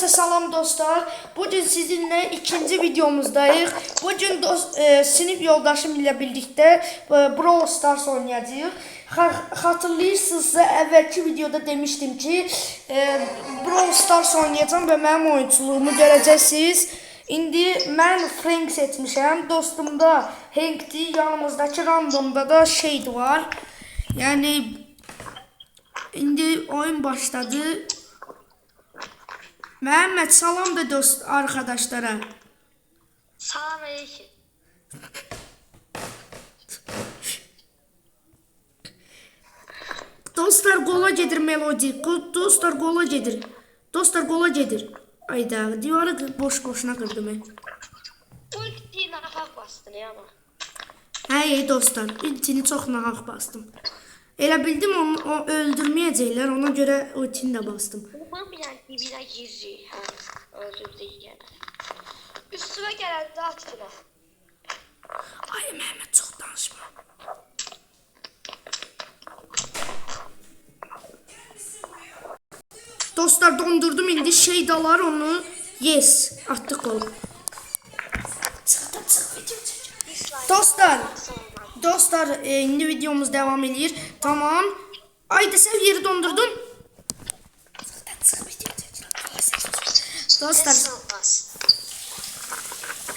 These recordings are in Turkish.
Herkese salam dostlar. Bugün sizinle ikinci videomuzdayız. Bugün sinif yoldaşım ile birlikte Brawl Stars oynayacağız. Hatırlayırsınızsa evvelki videoda demiştim ki Brawl Stars oynayacağım ve benim oyunculuğumu göreceksiniz. İndi ben Frank seçmişim. Dostum da Hank'ti. Yanımızdaki randomda da Shade var. Yani indi oyun başladı. Mehmet salam da dost arkadaşlara. Salam aleyküm. Dostlar gola gedir melodi. Dostlar gola gedir. Dostlar gola gedir. Ayda divarı boşuna kırdım ben. Ultiyi nahaq bastın ya ama. Hey dostlar, ultini çok nahaq bastım. Elə bildim onu öldürməyəcəklər, ona görə ultini də bastım. Olmayan dibine girecek. Ha, özür dilerim. Üstüme gelen de at buna. Ay Mehmet çok danışma. Dostlar dondurdum indi şey dalar onu. Yes, attık gol. Dostlar indi videomuz devam ediyor. Tamam. Ayda sen yeri dondurdun. Dostlar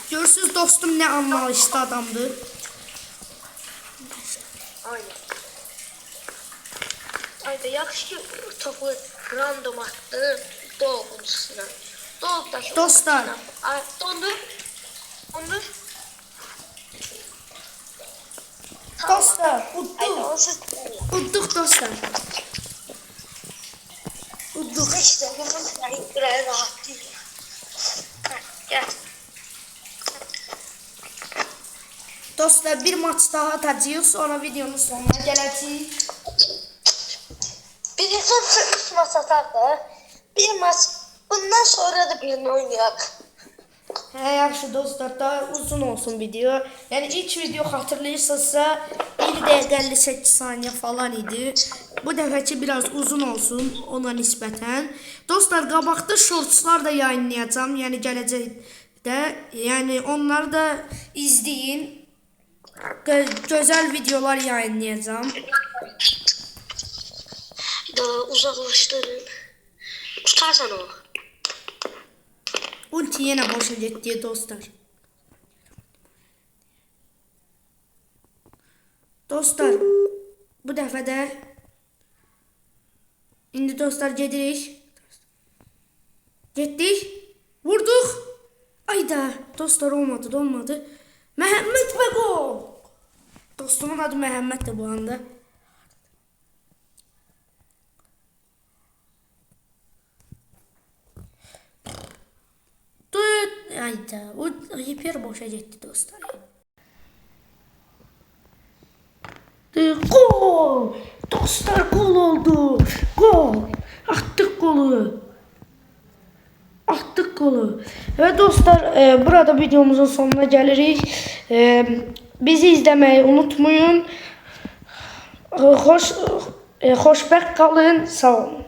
görürsünüz dostum ne anlayışlı adamdır. Aynen. Ayda yaxşı ki topu random attı. Doğum üstüne. Doğumdaki Dostlar. Dondur. Dondur. Dostlar Ayda udduk. onsuz. Udduk dostlar. Udduk. İşte bunun buraya rahat değil. Gel. Dostlar bir maç daha atacağız sonra videonun sonuna geleceğiz. Birinci maç atar da bir maç bundan sonra da birini oynayalım. He yaxşı dostlar daha uzun olsun video. Yani ilk video hatırlayırsınızsa 1 dakika 58 saniye falan idi. Bu defaki biraz uzun olsun ona nisbeten. Dostlar qabaqda shortslar da yayınlayacağım. Yani gələcəkdə. Yani onları da izleyin. Güzel videolar yayınlayacağım. Daha uzaklaştırın. Tutarsan o. Ulti yine boşa gitti dostlar. Dostlar bu dəfə də indi dostlar gedirik. Getdik. Vurduq. Ayda dostlar olmadı. Məhəmməd və gol. Dostumun adı Məhəmməddir bu anda. Ayda o hiper boşa gitti dostlar. Gol! Dostlar gol oldu. Gol! Attık golü. Attık golü. Evet dostlar burada videomuzun sonuna gelirik. Bizi izlemeyi unutmayın. Xoşbəxt qalın. Sağ olun.